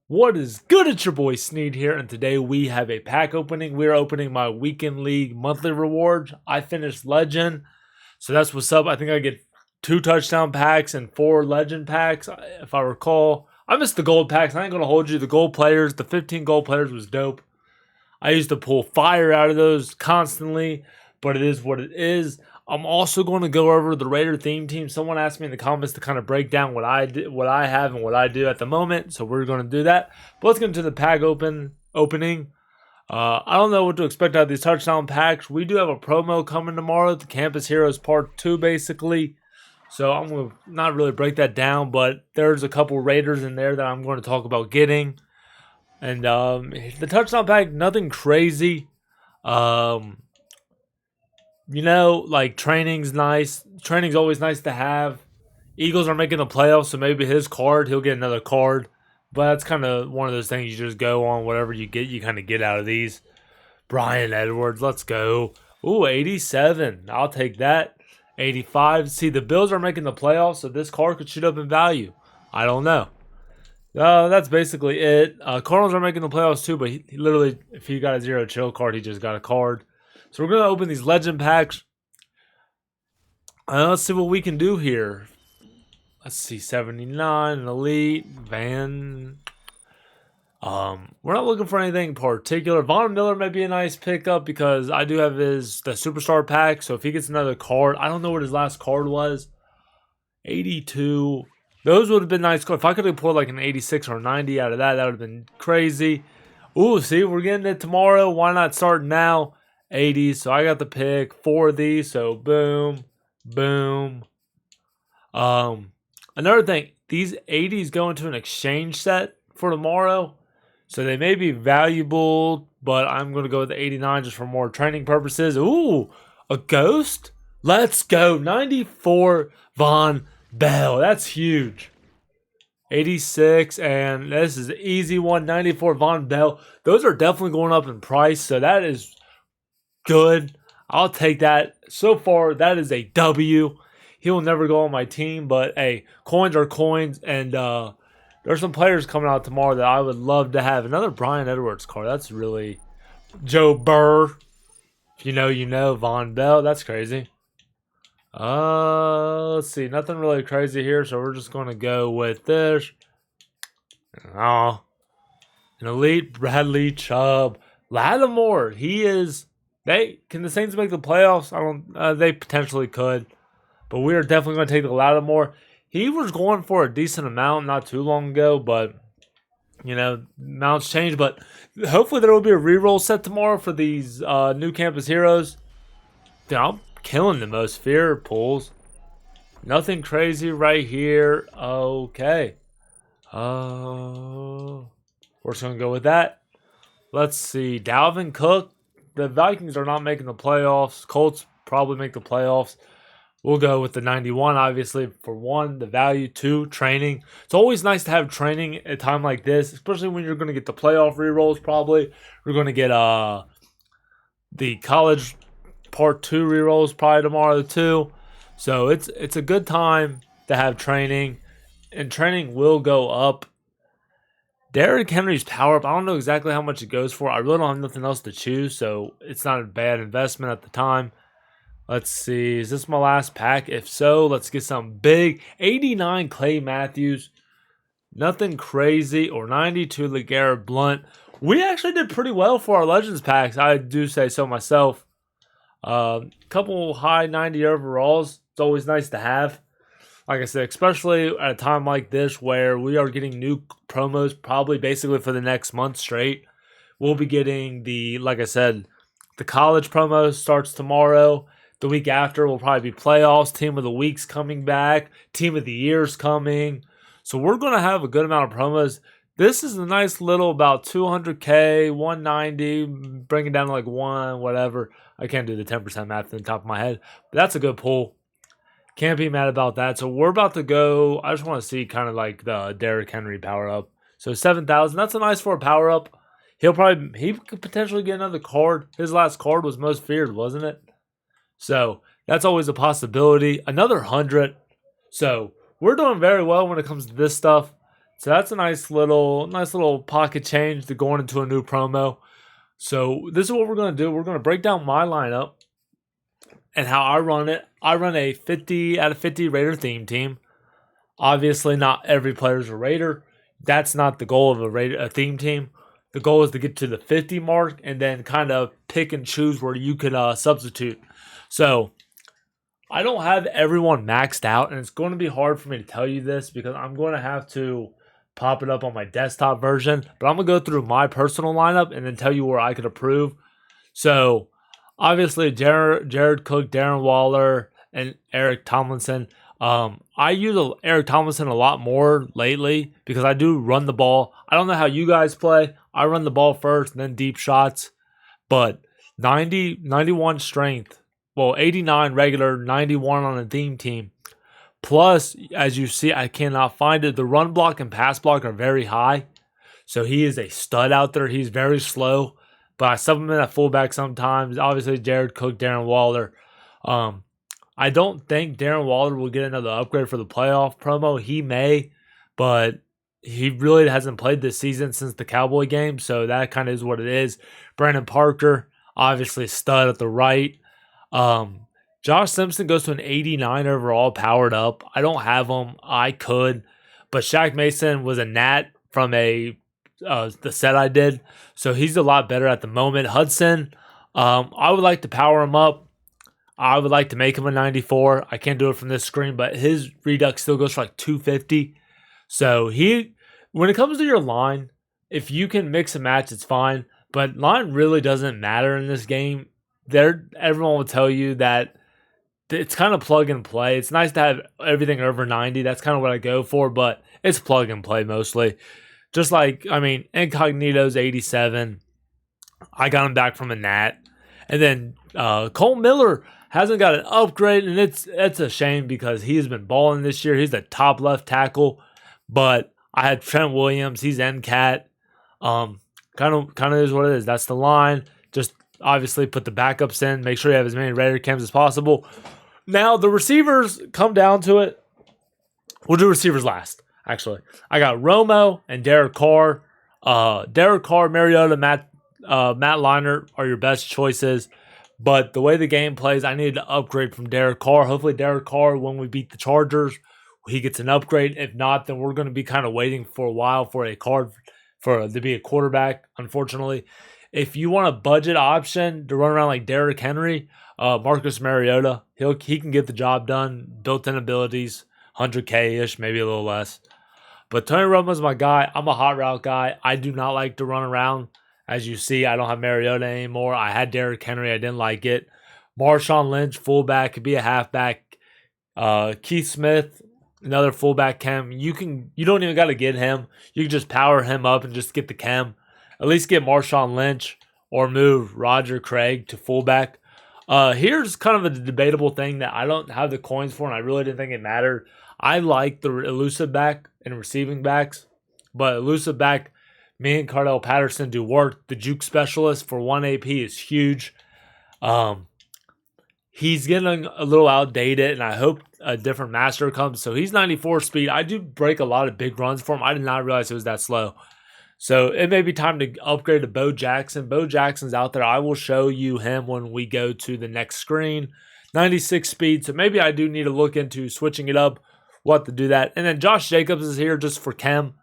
What is good? It's your boy Sneed here, and today we have a pack opening. We're opening my Weekend League monthly rewards. I finished Legend, so that's what's up. I think I get 2 touchdown packs and 4 Legend packs, if I recall. I missed the gold packs. I ain't going to hold you. The gold players, the 15 gold players was dope. I used to pull fire out of those constantly, but it is what it is. I'm also going to go over the Raider theme team. Someone asked me in the comments to kind of break down what I have, and what I do at the moment. So we're going to do that. But let's get into the pack opening. I don't know what to expect out of these touchdown packs. We do have a promo coming tomorrow, the Campus Heroes Part 2, basically. So I'm going to not really break that down, but there's a couple Raiders in there that I'm going to talk about getting. And the touchdown pack, nothing crazy. Like training's nice. Training's always nice to have. Eagles are making the playoffs, so maybe his card, he'll get another card. But that's kind of one of those things you just go on. Whatever you get, you kind of get out of these. Bryan Edwards, let's go. Ooh, 87. I'll take that. 85. See, the Bills are making the playoffs, so this card could shoot up in value. I don't know. That's basically it. Cardinals are making the playoffs too, but he literally, if he got a 0 chill card, he just got a card. So we're going to open these Legend packs. Let's see what we can do here. Let's see, 79, an Elite, Van. We're not looking for anything particular. Von Miller may be a nice pickup because I do have the Superstar pack. So if he gets another card, I don't know what his last card was. 82. Those would have been nice cards. If I could have pulled like an 86 or 90 out of that, that would have been crazy. Ooh, see, we're getting it tomorrow. Why not start now? 80s. So I got the pick 4 of these. So boom, boom. Another thing, these 80s go into an exchange set for tomorrow. So they may be valuable, but I'm going to go with the 89 just for more training purposes. Ooh, a ghost? Let's go. 94 Von Bell. That's huge. 86, and this is an easy one. 94 Von Bell. Those are definitely going up in price, so that is good. I'll take that. So far, that is a W. He will never go on my team, but hey, coins are coins, and there's some players coming out tomorrow that I would love to have. Another Bryan Edwards card. That's really Joe Burr. If you know, you know. Von Bell. That's crazy. Let's see. Nothing really crazy here, so we're just going to go with this. Oh, an Elite Bradley Chubb. Lattimore. He is. Can the Saints make the playoffs? I don't. They potentially could, but we are definitely going to take the Lattimore. He was going for a decent amount not too long ago, but amounts change. But hopefully there will be a reroll set tomorrow for these new Campus Heroes. Dude, I'm killing the most fear pulls. Nothing crazy right here. Okay. We're just going to go with that. Let's see. Dalvin Cook. The Vikings are not making the playoffs. Colts probably make the playoffs. We'll go with the 91, obviously, for 1, the value, 2, training. It's always nice to have training at a time like this, especially when you're going to get the playoff rerolls probably. We're going to get the college Part 2 rerolls probably tomorrow too. So it's a good time to have training, and training will go up. Derrick Henry's power up, I don't know exactly how much it goes for. I really don't have nothing else to choose, so it's not a bad investment at the time. Let's see. Is this my last pack? If so, let's get something big. 89 Clay Matthews. Nothing crazy. Or 92 LeGarrette Blount. We actually did pretty well for our Legends packs. I do say so myself. Couple high 90 overalls. It's always nice to have. Like I said, especially at a time like this where we are getting new promos probably basically for the next month straight. We'll be getting like I said, the college promo starts tomorrow. The week after will probably be playoffs. Team of the Week's coming back. Team of the Year's coming. So we're going to have a good amount of promos. This is a nice little about 200K, 190, bring it down to like 1, whatever. I can't do the 10% math on the top of my head. But that's a good pull. Can't be mad about that. So we're about to go. I just want to see kind of like the Derrick Henry power up. So 7,000. That's a nice for a power up. He could potentially get another card. His last card was most feared, wasn't it? So that's always a possibility. Another 100. So we're doing very well when it comes to this stuff. So that's a nice little pocket change to going into a new promo. So this is what we're going to do. We're going to break down my lineup and how I run it. I run a 50 out of 50 Raider theme team. Obviously, not every player is a Raider. That's not the goal of a theme team. The goal is to get to the 50 mark and then kind of pick and choose where you can substitute. So I don't have everyone maxed out, and it's going to be hard for me to tell you this because I'm going to have to pop it up on my desktop version. But I'm going to go through my personal lineup and then tell you where I could improve. So obviously, Jared Cook, Darren Waller, and Eric Tomlinson. I use Eric Tomlinson a lot more lately because I do run the ball. I don't know how you guys play. I run the ball first and then deep shots. But 91 strength. Well, 89 regular, 91 on a theme team. Plus, as you see, I cannot find it. The run block and pass block are very high. So he is a stud out there. He's very slow. But I sub him in at fullback sometimes. Obviously, Jared Cook, Darren Waller. I don't think Darren Waller will get another upgrade for the playoff promo. He may, but he really hasn't played this season since the Cowboy game, so that kind of is what it is. Brandon Parker, obviously stud at the right. Josh Simpson goes to an 89 overall, powered up. I don't have him. I could, but Shaq Mason was a nat from the set I did, so he's a lot better at the moment. Hudson, I would like to power him up. I would like to make him a 94. I can't do it from this screen, but his redux still goes for like 250. So when it comes to your line, if you can mix and match, it's fine. But line really doesn't matter in this game. Everyone will tell you that it's kind of plug and play. It's nice to have everything over 90. That's kind of what I go for, but it's plug and play mostly. Just like, Incognito's 87. I got him back from a nat. And then Cole Miller hasn't got an upgrade, and it's a shame because he has been balling this year. He's the top left tackle, but I had Trent Williams. He's NCAT. Kind of is what it is. That's the line. Just obviously put the backups in. Make sure you have as many Raider cams as possible. Now, the receivers come down to it. We'll do receivers last, actually. I got Romo and Derek Carr. Derek Carr, Mariota, Matt Leinart are your best choices. But the way the game plays, I need to upgrade from Derek Carr. Hopefully Derek Carr, when we beat the Chargers, he gets an upgrade. If not, then we're going to be kind of waiting for a while for a card to be a quarterback, unfortunately. If you want a budget option to run around like Derrick Henry, Marcus Mariota, he can get the job done. Built-in abilities, 100K-ish, maybe a little less. But Tony Romo's my guy. I'm a hot route guy. I do not like to run around. As you see, I don't have Mariota anymore. I had Derrick Henry. I didn't like it. Marshawn Lynch, fullback, could be a halfback. Keith Smith, another fullback chem. You don't even got to get him. You can just power him up and just get the chem. At least get Marshawn Lynch or move Roger Craig to fullback. Here's kind of a debatable thing that I don't have the coins for, and I really didn't think it mattered. I like the elusive back and receiving backs, but elusive back, me and Cordarrelle Patterson do work. The juke specialist for 1 AP is huge. He's getting a little outdated, and I hope a different master comes. So he's 94 speed. I do break a lot of big runs for him. I did not realize it was that slow. So it may be time to upgrade to Bo Jackson. Bo Jackson's out there. I will show you him when we go to the next screen. 96 speed. So maybe I do need to look into switching it up. We'll have to do that. And then Josh Jacobs is here just for chem.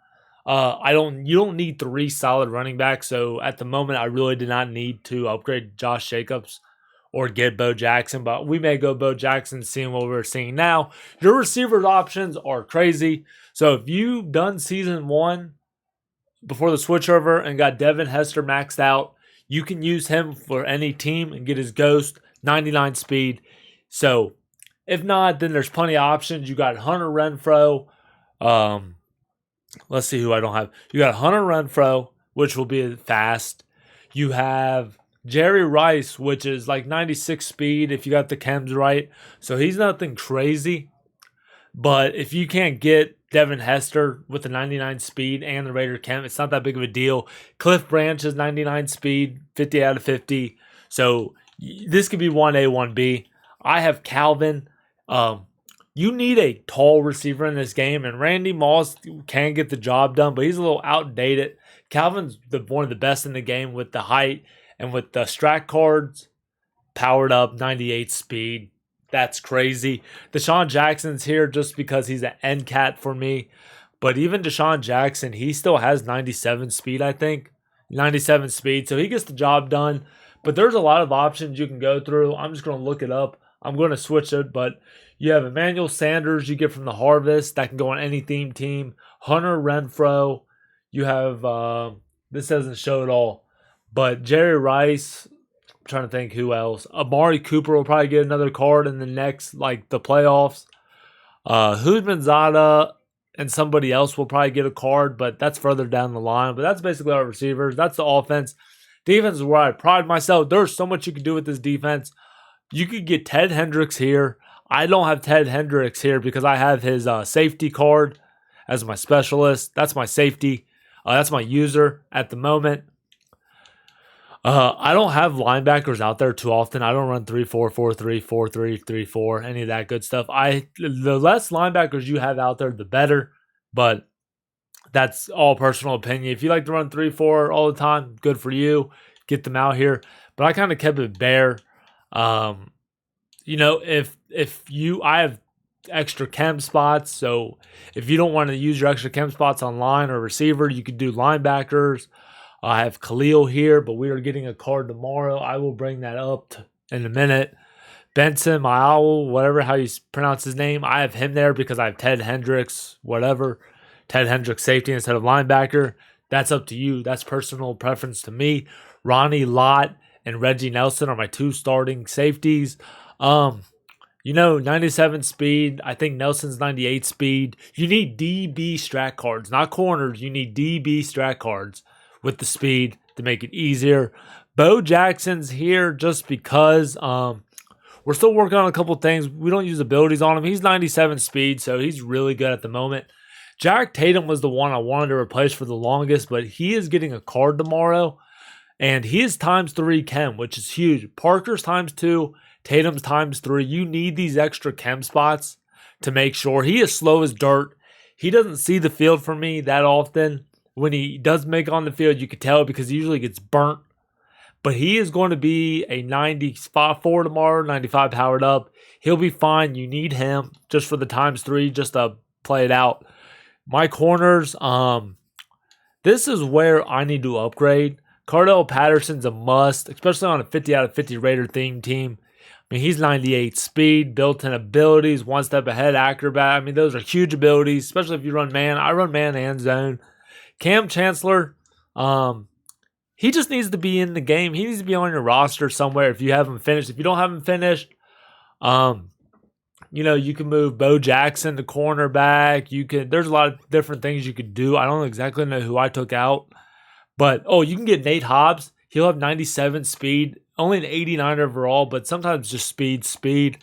You don't need 3 solid running backs. So at the moment, I really did not need to upgrade Josh Jacobs or get Bo Jackson, but we may go Bo Jackson, seeing what we're seeing now. Your receivers options are crazy. So if you've done season 1 before the switchover and got Devin Hester maxed out, you can use him for any team and get his ghost, 99 speed. So if not, then there's plenty of options. You got Hunter Renfrow. Let's see who I don't have. You got Hunter Renfrow, which will be fast. You have Jerry Rice, which is like 96 speed if you got the chems right. So he's nothing crazy. But if you can't get Devin Hester with the 99 speed and the Raider chem, it's not that big of a deal. Cliff Branch is 99 speed, 50 out of 50. So this could be 1A, 1B. I have Calvin. You need a tall receiver in this game, and Randy Moss can get the job done, but he's a little outdated. Calvin's one of the best in the game with the height and with the strat cards, powered up, 98 speed. That's crazy. Deshaun Jackson's here just because he's an end cat for me. But even Deshaun Jackson, he still has 97 speed, I think. 97 speed, so he gets the job done. But there's a lot of options you can go through. I'm just going to look it up. I'm going to switch it, but you have Emmanuel Sanders you get from the Harvest. That can go on any theme team. Hunter Renfro. You have, this doesn't show it all, but Jerry Rice. I'm trying to think who else. Amari Cooper will probably get another card in the next, the playoffs. Hudmanzada and somebody else will probably get a card, but that's further down the line. But that's basically our receivers. That's the offense. Defense is where I pride myself. There's so much you can do with this defense. You could get Ted Hendricks here. I don't have Ted Hendricks here because I have his safety card as my specialist. That's my safety. That's my user at the moment. I don't have linebackers out there too often. I don't run 3-4, 4-3, 4-3, 3-4, any of that good stuff. The less linebackers you have out there, the better. But that's all personal opinion. If you like to run 3-4 all the time, good for you. Get them out here. But I kind of kept it bare. I have extra chem spots. So if you don't want to use your extra chem spots on line or receiver, you could do linebackers. I have Khalil here, but we are getting a card tomorrow. I will bring that up in a minute. Benson, Maowl, whatever how you pronounce his name, I have him there because I have Ted Hendricks, whatever. Ted Hendricks safety instead of linebacker. That's up to you. That's personal preference to me. Ronnie Lott and Reggie Nelson are my two starting safeties. 97 speed. I think Nelson's 98 speed. You need DB strat cards, not corners. You need DB strat cards with the speed to make it easier. Bo Jackson's here just because we're still working on a couple things. We don't use abilities on him. He's 97 speed, so he's really good at the moment. Jack Tatum was the one I wanted to replace for the longest, but he is getting a card tomorrow, and he is ×3 chem, which is huge. Parker's ×2, Tatum's ×3. You need these extra chem spots to make sure. He is slow as dirt. He doesn't see the field for me that often. When he does make on the field, you can tell because he usually gets burnt. But he is going to be a 95 tomorrow, 95 powered up. He'll be fine. You need him just for the ×3, just to play it out. My corners, this is where I need to upgrade. Cordarrelle Patterson's a must, especially on a 50 out of 50 Raider theme team. I mean, he's 98 speed, built-in abilities, one step ahead, acrobat. I mean, those are huge abilities, especially if you run man. I run man and zone. Cam Chancellor, he just needs to be in the game. He needs to be on your roster somewhere if you have him finished. If you don't have him finished, you can move Bo Jackson to cornerback. There's a lot of different things you could do. I don't exactly know who I took out. But, you can get Nate Hobbs. He'll have 97 speed, only an 89 overall, but sometimes just speed.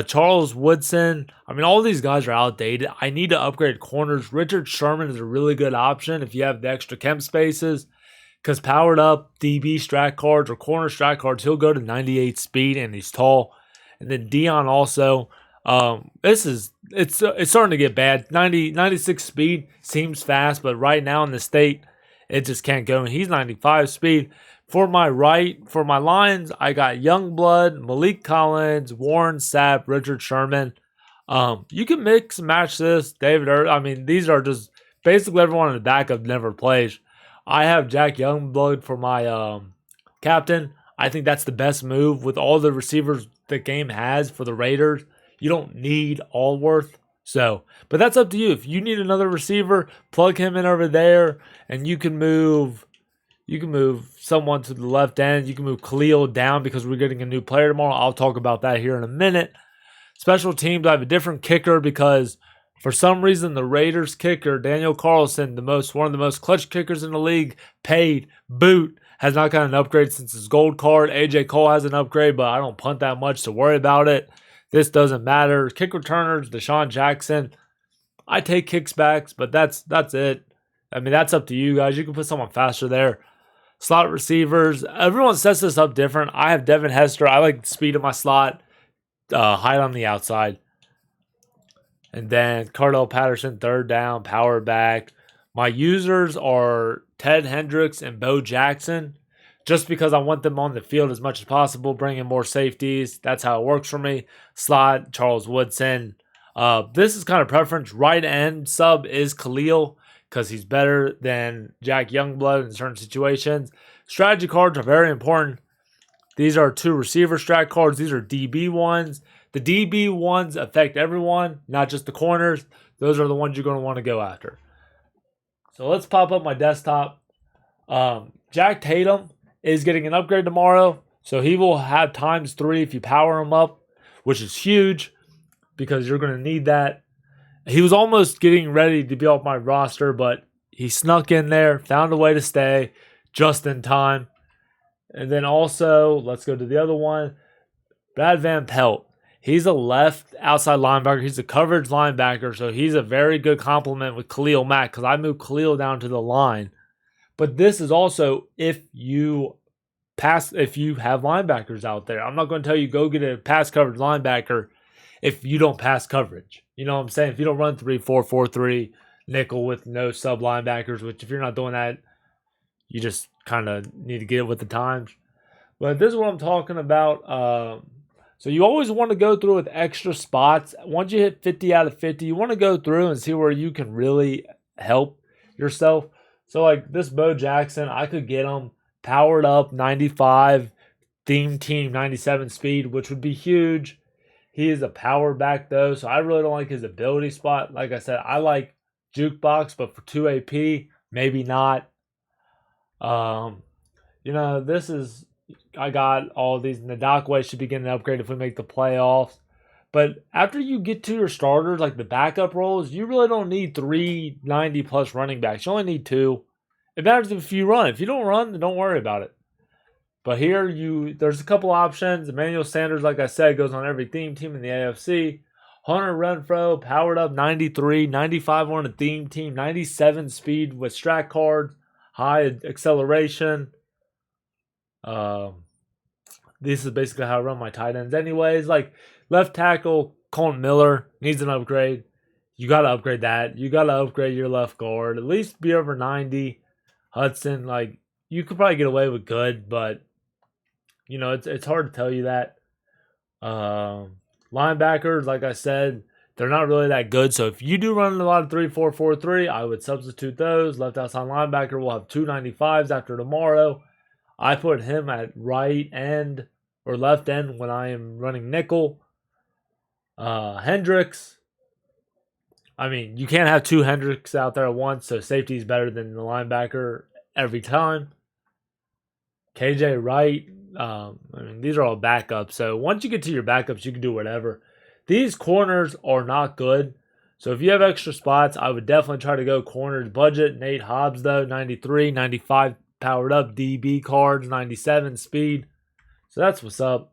Charles Woodson. I mean, all these guys are outdated. I need to upgrade corners. Richard Sherman is a really good option if you have the extra chem spaces. Because powered up DB strat cards or corner strat cards, he'll go to 98 speed and he's tall. And then Dion also. It's starting to get bad. 96 speed seems fast, but right now in the state, it just can't go. And he's 95 speed. For my lines, I got Youngblood, Malik Collins, Warren Sapp, Richard Sherman. You can mix and match this. David Earl. I mean, these are just basically everyone in the backup never plays. I have Jack Youngblood for my captain. I think that's the best move with all the receivers the game has for the Raiders. You don't need Allworth. But that's up to you. If you need another receiver, plug him in over there, and you can move someone to the left end. You can move Khalil down because we're getting a new player tomorrow. I'll talk about that here in a minute. Special teams, I have a different kicker because for some reason the Raiders kicker, Daniel Carlson, one of the most clutch kickers in the league, paid boot, has not got an upgrade since his gold card. AJ Cole has an upgrade, but I don't punt that much to worry about it. This doesn't matter. Kick returners, Deshaun Jackson. I take kickbacks, but that's it. I mean, that's up to you guys. You can put someone faster there. Slot receivers. Everyone sets this up different. I have Devin Hester. I like the speed of my slot. Height on the outside. And then Cordarrelle Patterson, third down, power back. My users are Ted Hendricks and Bo Jackson, just because I want them on the field as much as possible, bringing more safeties. That's how it works for me. Slot, Charles Woodson. This is kind of preference. Right end sub is Khalil because he's better than Jack Youngblood in certain situations. Strategy cards are very important. These are 2 receiver strat cards. These are DB ones. The DB ones affect everyone, not just the corners. Those are the ones you're going to want to go after. So let's pop up my desktop. Jack Tatum is getting an upgrade tomorrow. So he will have ×3 if you power him up, which is huge because you're going to need that. He was almost getting ready to be off my roster, but he snuck in there, found a way to stay just in time. And then also, let's go to the other one. Brad Van Pelt. He's a left outside linebacker. He's a coverage linebacker, so he's a very good complement with Khalil Mack because I moved Khalil down to the line. But this is also if you have linebackers out there. I'm not going to tell you go get a pass coverage linebacker if you don't pass coverage. You know what I'm saying? If you don't run 3-4-4-3 nickel with no sub linebackers, which if you're not doing that, you just kind of need to get with the times. But this is what I'm talking about. So you always want to go through with extra spots. Once you hit 50 out of 50, you want to go through and see where you can really help yourself. So like this Bo Jackson, I could get him powered up 95, theme team 97 speed, which would be huge. He is a power back though, so I really don't like his ability spot. Like I said, I like jukebox, but for 2 AP, maybe not. I got all these. Nadakwe should be getting an upgrade if we make the playoffs. But after you get to your starters, like the backup roles, you really don't need 3 90-plus running backs. You only need 2. It matters if you run. If you don't run, then don't worry about it. But here, there's a couple options. Emmanuel Sanders, like I said, goes on every theme team in the AFC. Hunter Renfrow, powered up 93, 95 on a theme team, 97 speed with strat cards, high acceleration. This is basically how I run my tight ends anyways. Like left tackle, Colton Miller needs an upgrade. You got to upgrade that. You got to upgrade your left guard. At least be over 90. Hudson, like you could probably get away with good, but you know, it's hard to tell you that. Linebackers, like I said, they're not really that good. So if you do run a lot of 3-4-4-3, I would substitute those. Left outside linebacker will have 295s after tomorrow. I put him at right end or left end when I am running nickel. Hendricks. I mean, you can't have 2 Hendricks out there at once, so safety is better than the linebacker every time. KJ Wright. These are all backups. So once you get to your backups, you can do whatever. These corners are not good. So if you have extra spots, I would definitely try to go corners budget. Nate Hobbs, though, 93, 95 powered up. DB cards, 97 speed. So that's what's up.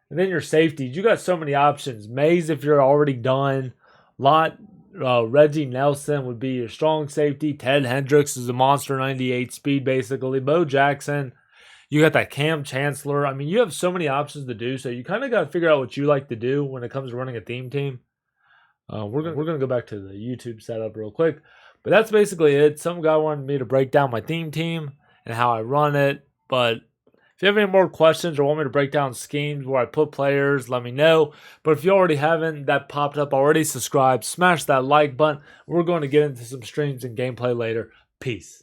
And then your safeties. You got so many options. Mays, if you're already done. Lott, Reggie Nelson would be your strong safety. Ted Hendricks is a monster, 98 speed, basically. Bo Jackson. You got that Cam Chancellor. I mean, you have so many options to do, so you kind of got to figure out what you like to do when it comes to running a theme team. We're gonna go back to the YouTube setup real quick, but that's basically it. Some guy wanted me to break down my theme team and how I run it. But if you have any more questions or want me to break down schemes where I put players, let me know. But if you already haven't, that popped up already, subscribe, smash that like button. We're going to get into some streams and gameplay later. Peace.